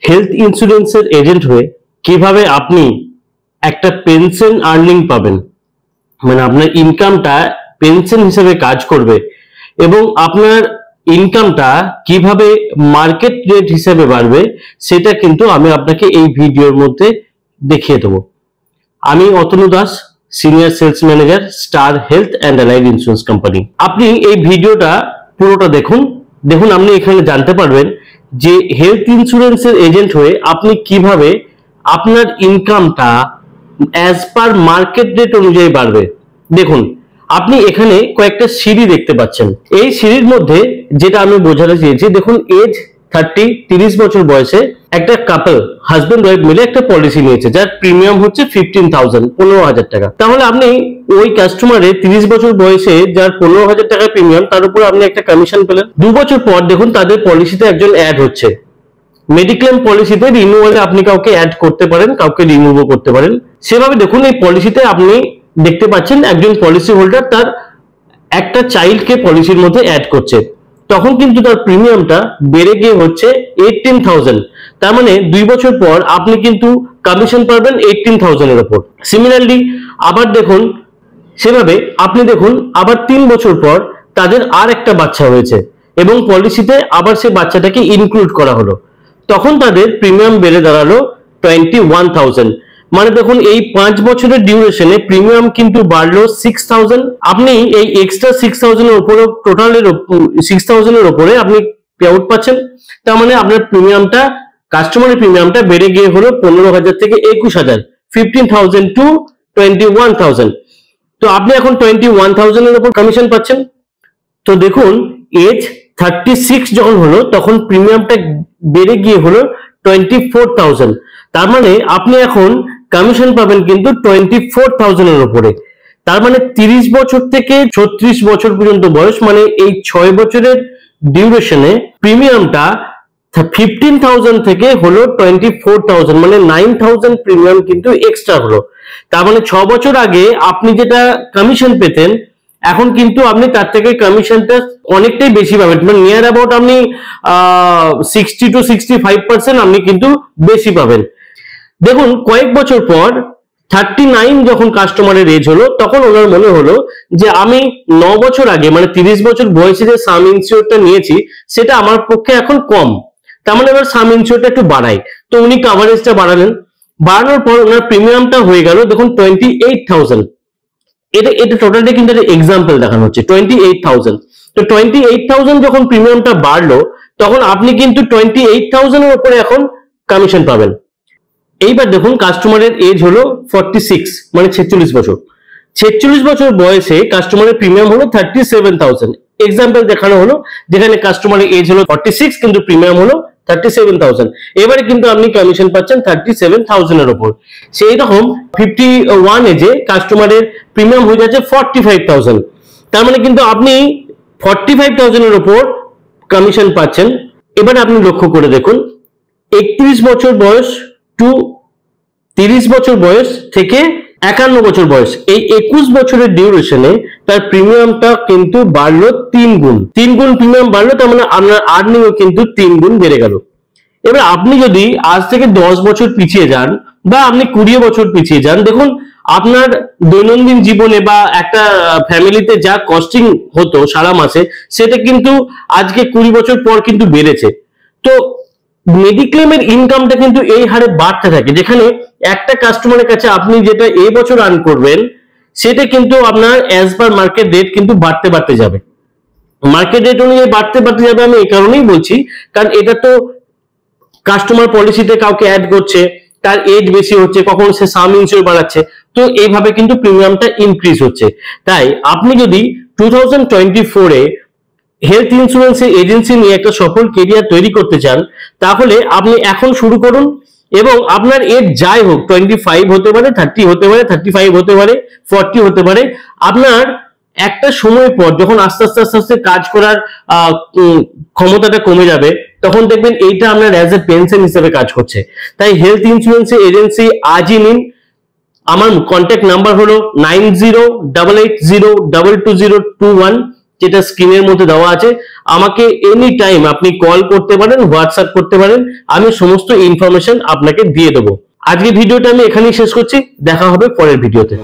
Health ইন্স্যুরেন্সের agent হয়ে কিভাবে আপনি একটা পেনশন আর্নিং পাবেন, মানে আপনার ইনকামটা পেনশন হিসেবে কাজ করবে এবং আপনার ইনকামটা কিভাবে মার্কেট রেট হিসেবে বাড়বে, সেটা কিন্তু আমি আপনাকে এই ভিডিওর মধ্যে দেখিয়ে দেবো। আমি Atanu Das, senior sales manager, Star Health and Allied Insurance Company. আপনি এই ভিডিওটা পুরোটা দেখুন। আপনি এখানে জানতে পারবেন যে হেলথ ইন্স্যুরেন্সের এজেন্ট হয়ে আপনি কিভাবে আপনার ইনকামটা অ্যাজ পার মার্কেট রেট অনুযায়ী বাড়বে। দেখুন, আপনি এখানে কয়েকটা সিঁড়ি দেখতে পাচ্ছেন। এই সিঁড়ির মধ্যে যেটা আমি বোঝাতে চেয়েছি, দেখুন এজ 30 বছর বয়সে একটা কাপল হাজবেন্ড ওয়াইফ মিলে একটা পলিসি নিয়েছে, যার প্রিমিয়াম হচ্ছে 15,000 টাকা। তাহলে আপনি ওই কাস্টমারের 30 বছর বয়সে যার 15,000 টাকা প্রিমিয়াম, তার উপর আপনি একটা কমিশন পেলেন। 2 বছর পর দেখুন তাদের পলিসিতে একজন অ্যাড হচ্ছে। মেডিক্লেম পলিসিতে রিনিউয়ালে আপনি কাউকে অ্যাড করতে পারেন, কাউকে রিমুভও করতে পারেন। সেভাবে দেখুন এই পলিসিতে আপনি দেখতে পাচ্ছেন একজন পলিসি হোল্ডার তার একটা চাইল্ডকে পলিসির মধ্যে অ্যাড করছে, তখন কিন্তু তার প্রিমিয়ামটা বেড়ে গিয়ে হচ্ছে 18,000। তার মানে 2 বছর পর আপনি কিন্তু কমিশন পাবেন 18,000 এর উপর। সিমিলারলি আবার দেখুন, সেভাবে আপনি দেখুন আবার 3 বছর পর তাদের আর একটা বাচ্চা হয়েছে এবং পলিসিতে আবার সেই বাচ্চাটাকে ইনক্লুড করা হলো, তখন তাদের প্রিমিয়াম বেড়ে দাঁড়ালো 21,000। মানে দেখুন এই 5 বছরের ডিউরেশনে প্রিমিয়াম কিন্তু বাড়লো 6,000। আপনি এই এক্সট্রা 6,000 এর উপরে, টোটালের 6,000 এর উপরে আপনি পে আউট পাচ্ছেন। তার মানে আপনার প্রিমিয়ামটা, কাস্টমারের প্রিমিয়ামটা বেড়ে গিয়ে হলো 15,000 থেকে 21,000, 15,000 টু 21,000। তো আপনি এখন 21,000 এর উপর কমিশন পাচ্ছেন। তো দেখুন এজ 36 যখন হলো তখন প্রিমিয়ামটা বেড়ে গিয়ে হলো 24,000। তার মানে আপনি এখন কমিশন পাবেন কিন্তু 24,000 এর উপরে। তার মানে 30 বছর থেকে 36 বছর পর্যন্ত বয়স, মানে এই 6 বছরের ডিউরেশনে প্রিমিয়ামটা 15,000 থেকে হলো 24,000, মানে 9,000 প্রিমিয়াম কিন্তু এক্সট্রা হলো। তার মানে 6 বছর আগে আপনি যেটা কমিশন পেতেন, এখন কিন্তু আপনি তার থেকে কমিশনটা অনেকটাই বেশি পাবেন, মানে নিয়ার অ্যাবাউট আপনি 60 to 65% আপনি কিন্তু বেশি পাবেন। দেখুন কয়েক বছর পর 39 যখন কাস্টমারের এজ হলো, তখন ওনার মনে হলো যে আমি 9 বছর আগে, মানে 30 বছর বয়সে যে সাম ইনসিওরটা নিয়েছি সেটা আমার পক্ষে এখন কম, তার মানে এবার সাম ইনসিওরটা একটু বাড়াই। তো উনি কভারেজটা বাড়ালেন, বাড়ানোর পর ওনার প্রিমিয়ামটা হয়ে গেল দেখুন 28,000। এটা টোটালটা কিন্তু একটা এক্সাম্পল দেখানো হচ্ছে 28,000। তো 28,000 যখন প্রিমিয়ামটা বাড়লো, তখন আপনি কিন্তু 28,000 এর উপরে এখন কমিশন পাবেন। এইবার দেখুন কাস্টমারের এজ হলো 46, মানে 46 বছর। 46 বছর বয়সে কাস্টমারের প্রিমিয়াম হলো 37,000। এক্সাম্পল দেখানো হলো যেখানে কাস্টমারের এজ হলো 46 কিন্তু প্রিমিয়াম হলো 37,000। এবারে কিন্তু আপনি কমিশন পাচ্ছেন 37,000 এর উপর। সেই রকম 51 এজে কাস্টমারের প্রিমিয়াম হয়ে যাচ্ছে 45,000। তার মানে কিন্তু আপনি 45,000 এর উপর কমিশন পাচ্ছেন। এবারে আপনি লক্ষ্য করে দেখুন 31 বছর বয়স টু 30 বছর বয়স থেকে 51 বছর বয়স, এই 21 বছরের ডিউরেশনে তার প্রিমিয়ামটা কিন্তু বাড়লো 3 গুণ প্রিমিয়াম বাড়লো। তার মানে আপনার আর্নিংও কিন্তু 3 গুণ বেড়ে গেল। এবার আপনি যদি আজ থেকে 10 বছর পিছিয়ে যান বা আপনি 20 বছর পিছিয়ে যান, দেখুন আপনার দৈনন্দিন জীবনে বা একটা ফ্যামিলিতে যা কস্টিং হতো সারা মাসে, সেটা কিন্তু আজকে 20 বছর পর কিন্তু বেড়েছে। তো মেডিক্লেমের ইনকামটা কিন্তু এই হারে বাড়তে থাকে, যেখানে একটা কাস্টমারের কাছে আপনি যেটা এই বছর আর্ন করবেন সেটা কিন্তু আপনার অ্যাজ পার মার্কেট রেট কিন্তু বাড়তে যাবে। মার্কেট রেট অনুযায়ী বাড়তে যাবে। আমি এই কারণেই বলছি, কারণ এটা তো কাস্টমার পলিসিতে কাউকে অ্যাড করছে, তার এজ বেশি হচ্ছে, কখন সে সাম ইনসিওর বাড়াচ্ছে, তো এইভাবে কিন্তু প্রিমিয়ামটা ইনক্রিজ হচ্ছে। তাই আপনি যদি 2024 এ হেলথ ইন্স্যুরেন্সের এজেন্সি নিয়ে একটা সফল কেরিয়ার তৈরি করতে চান, তাহলে আপনি এখন শুরু করুন। এবং আপনার এজ যাই হোক, 25 হতে পারে, 30 হতে পারে, 35 হতে পারে, 40 হতে পারে, আপনার একটা সময় পর যখন আস্তে আস্তে কাজ করার ক্ষমতাটা কমে যাবে, তখন দেখবেন এইটা আপনার অ্যাজ এ পেনশন হিসেবে কাজ করছে। তাই হেলথ ইন্স্যুরেন্সের এজেন্সি আজই নিন। আমার কন্ট্যাক্ট নাম্বার হলো 9088022021। যেটা স্ক্রিনের মধ্যে দেওয়া আছে। আমাকে এনি টাইম আপনি কল করতে পারেন, হোয়াটসঅ্যাপ করতে পারেন, আমি সমস্ত ইনফরমেশন আপনাকে দিয়ে দেবো। আজকে ভিডিওটা আমি এখানেই শেষ করছি, দেখা হবে পরের ভিডিওতে।